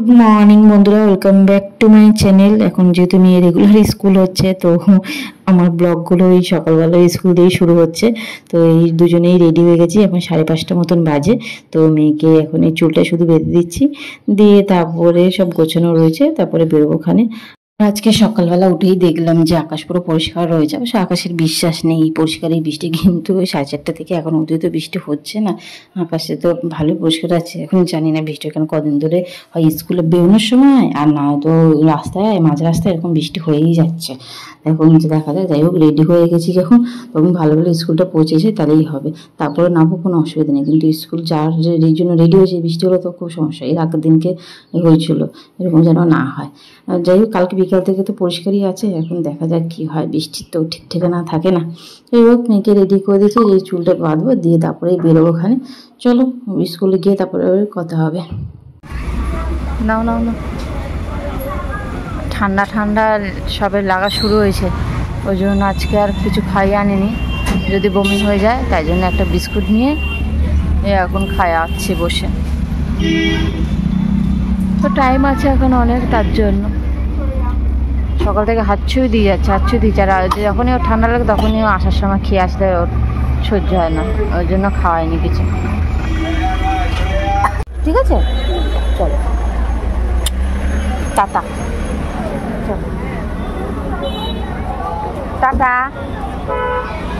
Good morning বন্ধুরা, welcome back to my channel. এখন যেহেতু মেয়ে রেগুলার স্কুল হচ্ছে, তো আমার ব্লগগুলো ওই সকালবেলা স্কুল দিয়েই শুরু হচ্ছে। তো এই দুজনেই রেডি হয়ে গেছি, এখন 5:30 মতন বাজে। তো মেয়েকে এখন এই চুলটা শুধু বেঁধে দিচ্ছি, দিয়ে তারপরে সব গোছানো রয়েছে, তারপরে বেরোবো ওখানে। আজকে সকালবেলা উঠেই দেখলাম যে আকাশ পুরো পরিষ্কার রয়েছে। অবশ্য আকাশের বিশ্বাস নেই পরিষ্কার এই বৃষ্টি, কিন্তু ওই 4:30 থেকে এখন অবধি তো বৃষ্টি হচ্ছে না। আকাশে তো ভালোই পরিষ্কার আছে। এখন জানি না বৃষ্টি কেন কদিন ধরে হয় স্কুলে বেরোনোর সময়, আর না তো রাস্তায় মাঝ রাস্তায় এরকম বৃষ্টি হয়েই যাচ্ছে। এখন দেখা যায়। যাই হোক, রেডি হয়ে গেছি যখন, তখন ভালো ভালো স্কুলটা পৌঁছেছে তাহলেই হবে। তারপরে নামবো, কোনো অসুবিধা নেই। কিন্তু স্কুল যার যে জন্য রেডি হয়েছে, বৃষ্টি হলে তো খুব সমস্যা। এর আগের দিনকে হয়েছিল, এরকম যেন না হয়। যাই হোক, কালকে বিকাল থেকে তো পরিষ্কারই আছে, এখন দেখা যাক কি হয়। বৃষ্টির তো ঠিক ঠিকানা থাকে না। যাই হোক, মেয়েকে রেডি করে দিয়েছি, এই চুলটা বাঁধবো, দিয়ে তারপরে বেরোবো ওখানে। চলো স্কুলে গিয়ে তারপরে কথা হবে। নাও নাও না, ঠান্ডা ঠান্ডা সবে লাগা শুরু হয়েছে, ওই জন্য আজকে আর কিছু খাইয়ে আনিনি, যদি বমি হয়ে যায়। তাই জন্য একটা বিস্কুট নিয়ে এখন খাওয়াচ্ছি বসে। তো টাইম আছে এখন অনেক, তার জন্য সকাল থেকে হাতছুই দিয়ে যাচ্ছে, হাতছুই দিচ্ছে। আর যখনই ওর ঠান্ডা লাগে তখনই ও আসার সময় খেয়ে আসলে ওর সহ্য হয় না, ওই জন্য খাওয়াইনি কিছু। ঠিক আছে, চলো টাটা, চলো টাটা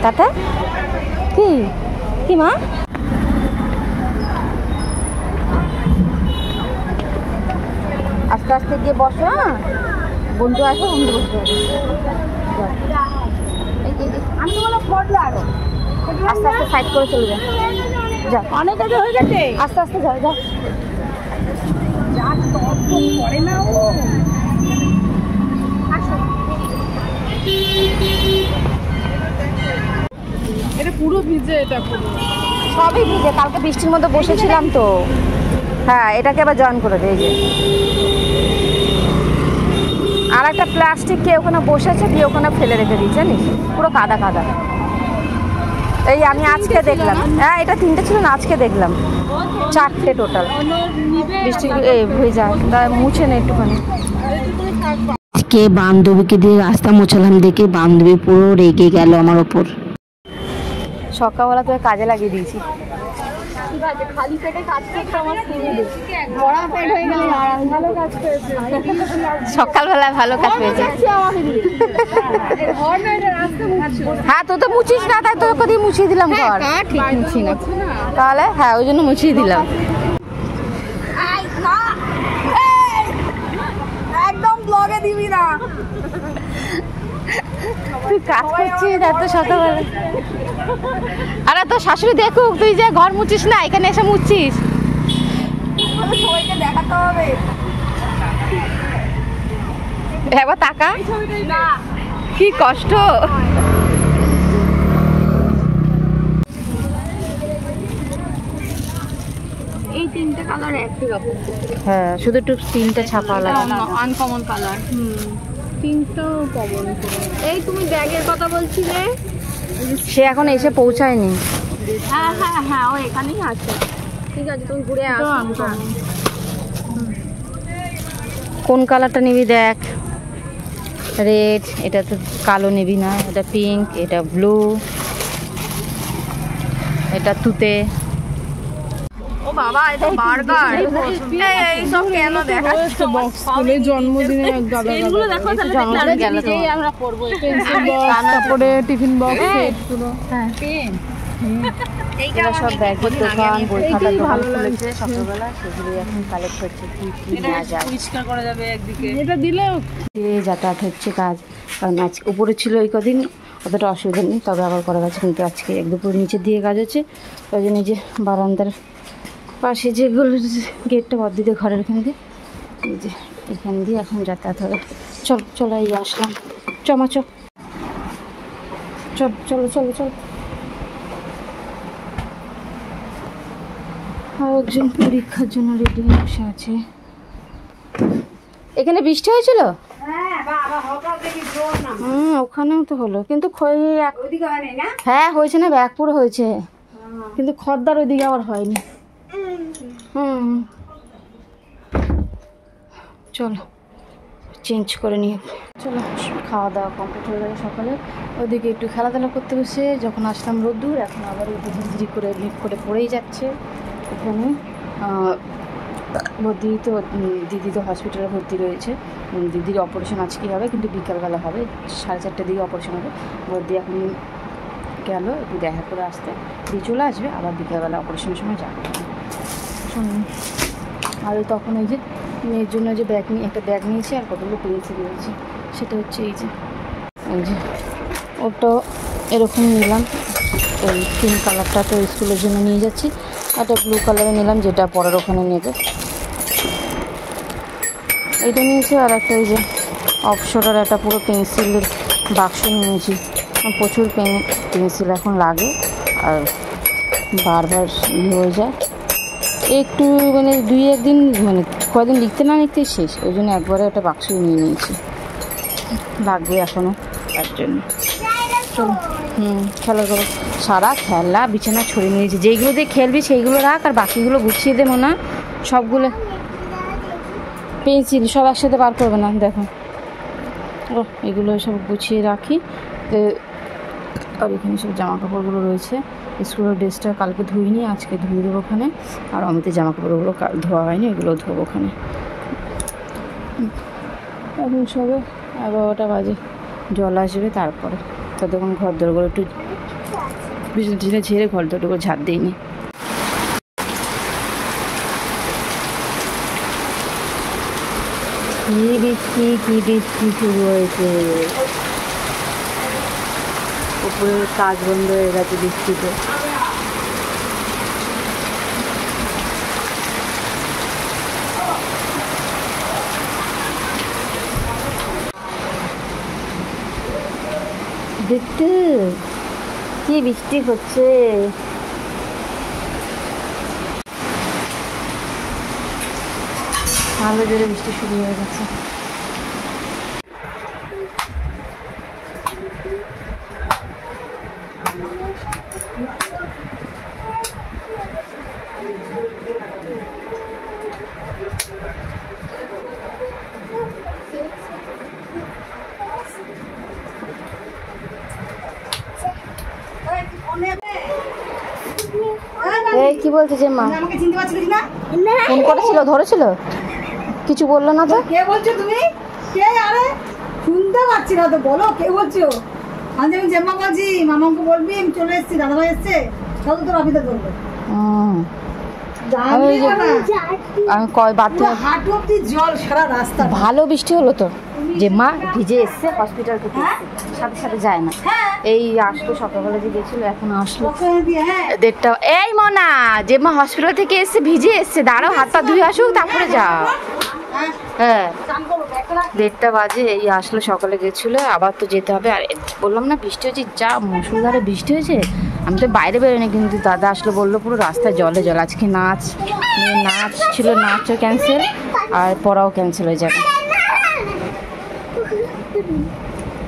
টাটা। কি কি মা, আস্তে আস্তে গিয়ে বসো। হ্যাঁ, বন্ধু আসো, বন্ধু বসতে আস্তে আস্তে সাইড করে চলে যাও। যাও, অনেক আগে হয়ে গেছে, আস্তে আস্তে যাও যাও। এটা পুরো ভিজে, এটা পুরো সবই ভিজে। কালকে বৃষ্টির মধ্যে বসেছিলাম তো। হ্যাঁ, এটাকে আবার জয়েন করে দিই। যে আর একটা প্লাস্টিক কে ওখানে বসেছে, দিয়ে ওখানে ফেলে রেখে দিই, জানিস, পুরো কাদা কাদা। এই আমি আজকে দেখলাম, হ্যাঁ এটা 3টে ছিল না, আজকে দেখলাম 4টে টোটাল। বৃষ্টি ভেজা, তাই মুছে না একটুখানি। আজকে বান্ধবীকে দিয়ে রাস্তা মোছালাম, দেখে বান্ধবী পুরো রেগে গেল আমার ওপর। সকালবেলা তো কাজে লাগিয়ে দিয়েছি। খালি পেটে কাজ করতে আমার বড়া পেট হয়ে গেল, ভালো কাজ করেছে। সকালবেলায় ভালো কাজ পেয়েছে। হ্যাঁ, তো তো মুছিস না, তাই তোকে দিয়ে মুছিয়ে দিলাম ঘর। ঠিক মুছি না তাহলে, হ্যাঁ ওই জন্য মুছিয়ে দিলাম। একদম ব্লগে দিবি না, তুই কাজ করছিস এত সকালবেলা। আরে তোর শাশুড়ি দেখুক তুই যে ঘর মুছিস না, এখানে এসে মুছছিস। সবাইকে দেখাতে হবে। একবার তাকা, কি কষ্ট। এই 3টে কালার একই রকম। হ্যাঁ, শুধু একটু 3টে ছাপা লাগে, আনকমন কালার। 3টা কমন। এই তুমি ব্যাগের কথা বলছিলে, সে এখন এসে পৌঁছায়নি। হ্যাঁ হ্যাঁ হ্যাঁ, ও এখানেই আছে। ঠিক আছে, তুমি ঘুরে আসো। কোন কালারটা নিবি দেখ। রেড, এটা তো কালো নিবি না, এটা পিঙ্ক, এটা ব্লু, এটা তুতে। ও বাবা, এটা বার্গার। এই সব কেন দেখাচ্ছ? বক্সগুলো জন্মদিনে এগুলো দেখো, তাহলে দেখলে আমরা পড়বো। পেন্সিল বক্স, তারপরে টিফিন বক্স, সেটগুলো। হ্যাঁ, পেন। এইটা সব ব্যাগের দোকান, বই খাতার দোকান খুলেছে সকালবেলা, সেগুলো এখন কালেক্ট হচ্ছে। কি নেওয়া যায়, পরিষ্কার করা যাবে একদিকে। এটা দিলেও যাতায়াত হচ্ছে কাজ। কারণ আজকে উপরে ছিল এই কদিন, অতটা অসুবিধা নেই, তবে আবার করা গেছে। কিন্তু আজকে 1-2 নিচের দিয়ে কাজ হচ্ছে, ওই জন্য যে বারান্দার পাশে যেগুলো গেটটা বদ্ধ ঘরের এখান দিয়ে, এই যে এখান দিয়ে এখন যাতায়াত হবে। চল চলো, এই আসলাম। চমা চল চলো চলো চলো। আর একজন পরীক্ষার জন্য রেডি হয়ে বসে আছে। এখানে বৃষ্টি হয়েছিল, ওখানেও তো হলো, কিন্তু হ্যাঁ হয়েছে না, ব্যাগ পুরো হয়েছে, কিন্তু খদ্দার ওইদিকে আবার হয়নি। চলো চেঞ্জ করে নিয়ে চলো। খাওয়া দাওয়া কমপ্লিট হয়ে গেলে সকালে, ওদিকে একটু খেলাধুলা করতে বসে যখন আসলাম রোদ্দুর, এখন আবার ধীরে করে লিপ করে পড়েই যাচ্ছে। এখানে দিদি তো হসপিটালে ভর্তি রয়েছে। দিদির অপারেশন আজকেই হবে, কিন্তু বিকালবেলা হবে, 4:30টার দিকে অপারেশন হবে। বদ্দি এখন গেল একটু দেখা করে আসতে, দিয়ে চলে আসবে, আবার বিকালবেলা অপারেশনের সময় যাবে। আর তখন ওই যে মেয়ের জন্য যে একটা ব্যাগ নিয়েছি আর কতগুলো পেন্সিল নিয়েছি, সেটা হচ্ছে এই যে ওটা এরকম নিলাম। ওই পিঙ্ক কালারটা তো স্কুলের জন্য নিয়ে যাচ্ছি, একটা ব্লু কালারে নিলাম যেটা পরের ওখানে নেবে, এইটা নিয়েছি। আর একটা এই যে অপশোটার একটা পুরো পেন্সিলের বাক্স নিয়েছি। প্রচুর পেন্সিল এখন লাগে আর বারবার হয়ে যায়, একটু মানে 2-1 দিন মানে কয়েকদিন লিখতে না লিখতে শেষ, ওই জন্য একবারে একটা বাক্স নিয়ে নিয়েছি, লাগবে এখনও তার জন্য। চলো খেলা করো, সারা খেলা বিছানা ছড়িয়ে নিয়েছি, যেইগুলো দিয়ে খেলবি সেইগুলো রাখ আর বাকিগুলো গুছিয়ে দেবো না, সবগুলো পেন্সিল সব একসাথে বার করবে না। দেখো এগুলো সব গুছিয়ে রাখি। আর এখানে সব জামা কাপড়গুলো রয়েছে, স্কুলের ড্রেসটা কালকে ধুইনি, আজকে ধুয়ে দেবো ওখানে। আর অমিতের জামা কাপড়গুলো ধোয়া হয়নি, এগুলো ধোবো ওখানে। এখন সবে 11টা বাজে, জল আসবে তারপরে, ততক্ষণ ঘর দরগুলো একটু বিছানা ঝেড়ে ঘর দরগুলো ঝাড় দিইনি। কি বৃষ্টি শুরু হয়েছে, উপরের কাজ বন্ধ হয়ে গেছে বৃষ্টিতে। দেখতে কি বৃষ্টি হচ্ছে, ভালো জোরে বৃষ্টি শুরু হয়ে গেছে। এই কি বলছে যে মা আমাকে চিনতে পারছিস না? ফোন করেছিল, ধরেছিল, কিছু বললো না তো? কে বলছো তুমি? কে? আরে শুনতে পাচ্ছি না তো, বলো কে বলছো? আমি জেম্মা বলছি, মামাকে বলবি আমি চলে এসেছি, দাদাভাই এসছে, তাহলে তো রবিদা বলবো। হাঁটু অব্দি জল সারা রাস্তা। ভালো বৃষ্টি হলো তো, যে মা ভিজে এসছে হসপিটাল থেকে, সাথে সাথে যায় না, এই আসলো সকালবেলা যে গেছিল, এখন আসলো 1:30। এই মনা, যে মা হসপিটাল থেকে এসছে ভিজে এসছে, দাঁড়াও হাত পা ধুয়ে আসুক তারপরে যাও। হ্যাঁ 1:30 বাজে, এই আসলো, সকালে গেছিল, আবার তো যেতে হবে। আর বললাম না বৃষ্টি হয়েছে, যা মুষলধারে বৃষ্টি হয়েছে, আমি তো বাইরে বেরোনি, কিন্তু দাদা আসলো বললো পুরো রাস্তায় জলে জল। আজকে নাচ ছিল, নাচও ক্যান্সেল আর পড়াও ক্যান্সেল হয়ে যাবে,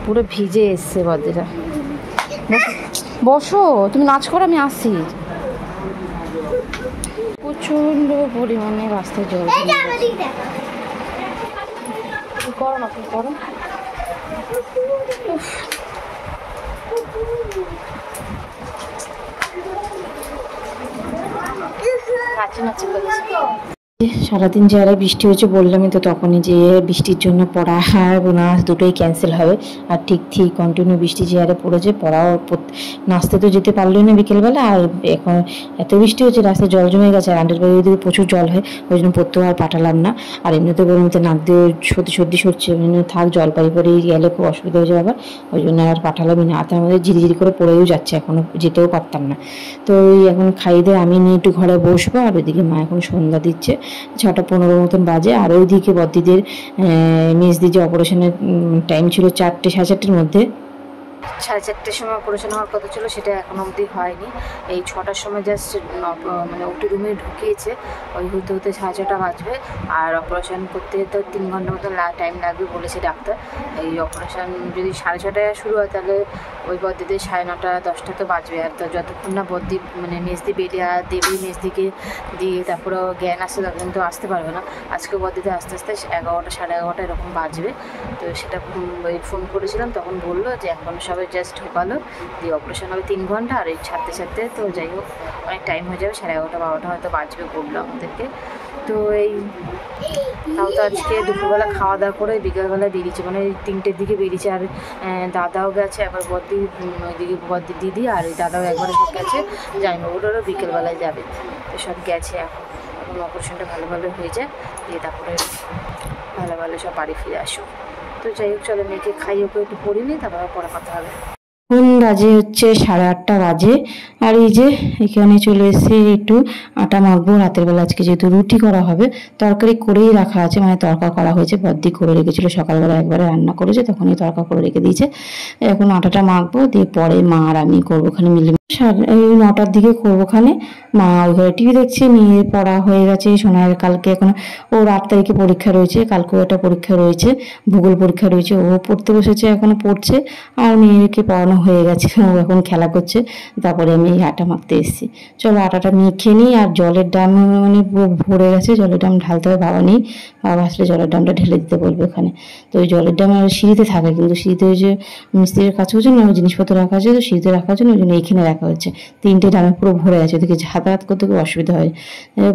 পুরো ভিজে এসছে বদিরা। বসো, তুমি নাচ করো, আমি আসি। প্রচন্ড পরিমাণে রাস্তায় জল, করো না তুমি, করো। সারাদিন যারা বৃষ্টি হয়েছে বললামই তো তখনই যে বৃষ্টির জন্য পড়া আর নাচ দুটোই ক্যান্সেল হবে। আর ঠিক কন্টিনিউ বৃষ্টি যে হারে পড়েছে, পড়াও নাচতে তো যেতে পারলোই না বিকেলবেলা। আর এখন এত বৃষ্টি হচ্ছে, রাস্তায় জল জমে গেছে, আর আন্ডার বাড়ির দিকে প্রচুর জল হয়, ওই জন্য পড়তেও আর পাঠালাম না। আর এমনিতে গরমতে নাক দিয়ে সর্দি সরছে, ওই জন্য থাক, জলপাই পরে গেলে খুব অসুবিধা হয়ে যাবে আবার, ওই জন্য আর পাঠালামই না। হাতে আমাদের ঝিরিঝিরি করে পড়েও যাচ্ছে, এখনও যেতেও পারতাম না। তো এখন খাইয়ে দিয়ে আমি নিয়ে একটু ঘরে বসবো, আর ওইদিকে মা এখন সন্ধ্যা দিচ্ছে, 6:15 মতন বাজে। আর ওইদিকে বদ্দিদের মেজদির যে অপারেশনের টাইম ছিল 4টে, 4:30-র মধ্যে, 4:30টার সময় অপারেশন হওয়ার কথা ছিল, সেটা এখনো অবধি হয়নি। এই 6টার সময় জাস্ট মানে ওটি রুমে ঢুকিয়েছে, ওই হতে হতে 6:30টা বাজবে। আর অপারেশন করতে তো 3 ঘন্টা মতো টাইম লাগবে বলেছে ডাক্তার। এই অপারেশন যদি 6:30টায় শুরু হয় তাহলে ওই বদ্দিতে 9:30 10টা তো বাজবে। আর তো যতক্ষণ না বদ্দি মানে মেজদি বেরিয়ে দেবী মেজদিকে দিয়ে তারপরে জ্ঞান আসতে তখন কিন্তু আসতে পারবে না। আজকে বদ্দিতে আস্তে আস্তে 11টা 11:30 এরকম বাজবে। তো সেটা ওই ফোন করেছিলাম, তখন বললো যে এখন সবাই জাস্ট ঢোকালো, দিয়ে অপারেশন হবে 3 ঘন্টা। আর এই ছাড়তে ছাড়তে তো যাই হোক অনেক টাইম হয়ে যাবে, 11:30 12টা হয়তো বাজবে বললো আমাদেরকে। তো এই তাও তো আজকে দুপুরবেলা খাওয়া দাওয়া করে বিকেলবেলা বেরিয়েছে, মানে 3টের দিকে বেরিয়েছে। আর দাদাও গেছে, একবার বদ্দি ওইদিকে বদ্দির দিদি আর ওই দাদাও একবার গেছে, যাই না ওটারও বিকেলবেলায় যাবে। তো সব গেছে, এখন অপারেশনটা ভালো ভালো হয়ে যায়, দিয়ে তারপরে ভালো ভালো সব বাড়ি ফিরে আসো। তো যাই হোক চলো মেয়েকে খাইয়ে ওকে একটু পড়ি নিই, তারপরে পরে কথা হবে। এখন বাজে হচ্ছে 8:30 বাজে। আর এই যে এখানে চলে এসে একটু আটা মাখবো রাতের বেলা। আজকে যেহেতু রুটি করা হবে, তরকারি করেই রাখা আছে, মানে তরকা করা হয়েছে, বদ্দি করে রেখেছিল সকালবেলা, একবারে রান্না করেছে তখনই তরকা করে রেখে দিয়েছে। এখন আটাটা মাখবো, দিয়ে পরে মা আর আমি করবো ওখানে মিলে। এই 9টার দিকে করবো ওখানে। মা ওইভাবে টিভি দেখছে, মেয়ের পড়া হয়ে গেছে। সোনার কালকে এখন ওর 8 তারিখে পরীক্ষা রয়েছে, কালকেও একটা পরীক্ষা রয়েছে, ভূগোল পরীক্ষা রয়েছে, ও পড়তে বসেছে, এখনো পড়ছে। আর মেয়েকে পড়ানো হয়ে গেছে, ও এখন খেলা করছে। তারপরে আমি এই আটা মাখতে এসেছি। চলো আটাটা মেখে নিই। আর জলের ড্রাম মানে ভরে গেছে, জলের ড্রাম ঢালতে হবে, বাবা নেই, বাবা আসলে জলের ড্রামটা ঢেলে দিতে বলবে ওখানে। তো ওই জলের ড্রাম আর সিঁড়িতে থাকে, কিন্তু সিঁড়িতে ওই যে মিস্ত্রির কাছে হচ্ছে না, জিনিসপত্র রাখা আছে, তো সিঁড়িতে রাখার জন্য ওই জন্য এইখানে রাখা হচ্ছে। 3টে ড্রামে পুরো ভরে আছে, ওদিকে যাতায়াত করতে খুব অসুবিধা হয়।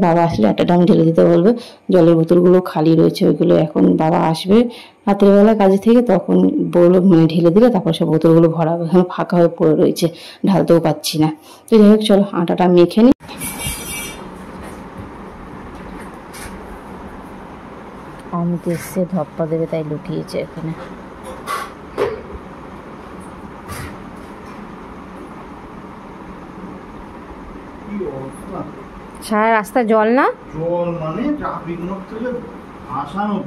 বাবা আসলে একটা ড্রাম ঢেলে দিতে বলবে। জলের বোতলগুলো খালি রয়েছে, ওইগুলো এখন বাবা আসবে রাতের বেলা কাজে থেকে, তখন বললো মানে ঢেলে দিলে তারপর সব বোতলগুলো ভরা হবে। এখন ফাঁকা হয়ে পড়ে রয়েছে, ঢালতেও পাচ্ছি না। তো যাই হোক চলো আটাটা মেখে নিই। অমিত এসছে, ধপ্পা দেবে তাই লুকিয়েছে এখানে। সারা রাস্তা জল না, জল মানে ট্রাফিক থেকে আসানো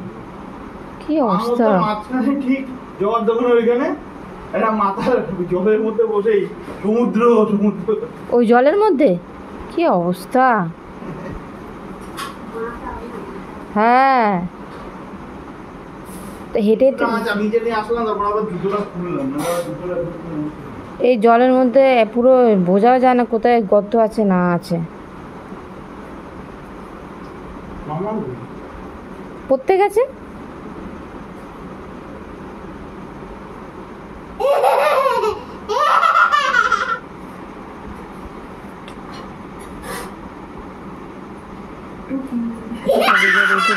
কি অবস্থা। মাঝখানে ঠিক জল যখন ওইখানে একটা মাথার জলের মধ্যে বসেই সমুদ্র সমুদ্র, ওই জলের মধ্যে কি অবস্থা। হ্যাঁ হেঁটে আমি যে নিয়ে আসলাম, তারপর আবার জুতোটা খুললাম, এই জলের মধ্যে পুরো বোঝাও যায় না কোথায় গর্ত আছে না আছে। পড়তে গেছে,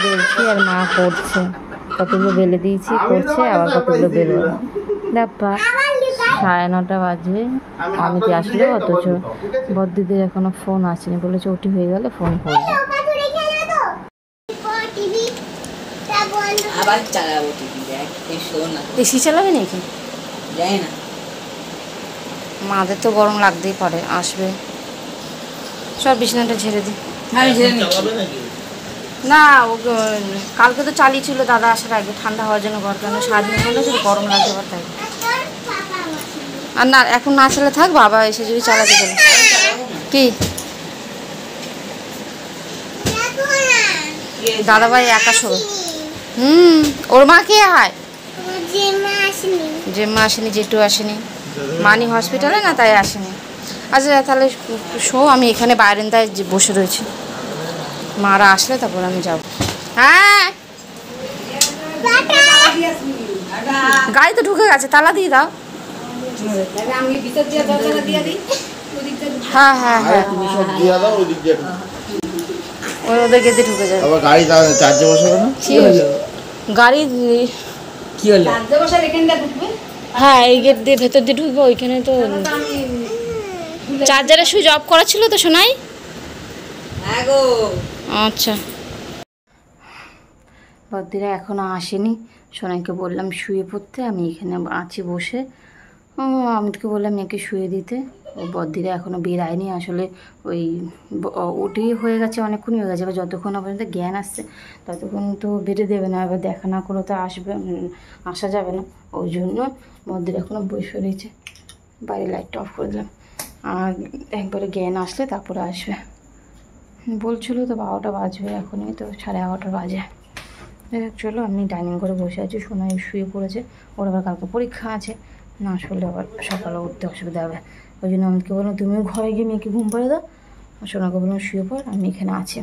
বেলছি আর মা করছে, কতগুলো বেলে দিয়েছি, করছে আবার কতগুলো বেলবো। ব্যাপার 9:30 বাজে অমিত আসলে, অথচ বদ্দিদের এখনো ফোন আসেনি, বলেছে ওটি হয়ে গেলে ফোন করবে। আবার চালাবো টিভি, দেখ এসি চালাবে নাকি যাই না, মাদের তো গরম লাগতেই পারে, আসবে। সব বিছানাটা ঝেড়ে দিই। আমি ঝেড়ে নিচ্ছি। না ও কালকে তো চালিয়েছিল দাদা আসার আগে, ঠান্ডা হওয়ার জন্য ঘর, কেন সারাদিন ঠান্ডা ছিল, গরম লাগতে পারে তাই। আর না এখন না চালে থাক, বাবা এসে যদি চালাতে চলে। কি দাদা ভাই একা শোবে। ওর মা কে হয়, জেম্মা আসেনি, জেঠু আসেনি, মানি হসপিটালে না তাই আসেনি। আচ্ছা তাহলে শো, আমি এখানে বারান্দায় বসে রয়েছি, মারা আসলে তারপর আমি যাব। হ্যাঁ গাড়ি তো ঢুকে গেছে, তালা দিয়ে দাও। হ্যাঁ হ্যাঁ হ্যাঁ তুমি সব দিয়ে দাও, ওই দিক দিয়ে ওই ওদের গেটে ঢুকে যাবে। আবার গাড়ি চার্জে বসাবে না, কি হলো গাড়ি কি হলো, হ্যাঁ এই গেট দিয়ে ভেতর দিয়ে ঢুকবে, ওইখানে তো চার্জারের সুইচ অফ করা ছিল তো শোনাই। হ্যাঁ গো আচ্ছা বদ্দিরা এখনও আসেনি, সোনাইকে বললাম শুয়ে পড়তে, আমি এখানে আছি বসে। অমিতকে বললাম মেয়েকে শুয়ে দিতে, ও বদ্দিরা এখনও বেরায়নি আসলে ওই ওটি হয়ে গেছে, অনেকক্ষণই হয়ে গেছে। এবার যতক্ষণ না পর্যন্ত জ্ঞান আসছে ততক্ষণ তো বেরো দেবে না, এবার দেখা না করে তো আসা যাবে না। ওই জন্য বদ্দিরা এখনও বসে রয়েছে। বাইরে লাইটটা অফ করে দিলাম, আর একবারে জ্ঞান আসলে তারপরে আসবে বলছিল। তো 12টা বাজবে, এখনই তো 11:30 বাজে। চলো, আমি ডাইনিং করে বসে আছি, সোনাই শুয়ে পড়েছে, ওর আবার কালকে পরীক্ষা আছে, না শুলে আবার সকালে উঠতে অসুবিধা হবে। ওই জন্য আমাকে বললাম তুমিও ঘরে গিয়ে মেয়েকে ঘুম পাড়ে দাও, সোনাকে বললাম শুয়ে পড়, আমি এখানে আছি।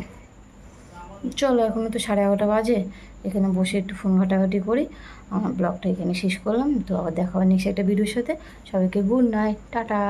চলো, এখনও তো 11:30 বাজে, এখানে বসে একটু ফোন ঘাটাঘাটি করি। আমার ব্লগটা এখানে শেষ করলাম, তো আবার দেখা হবে নেক্সট একটা ভিডিওর সাথে। সবাইকে গুড নাইট, টাটা।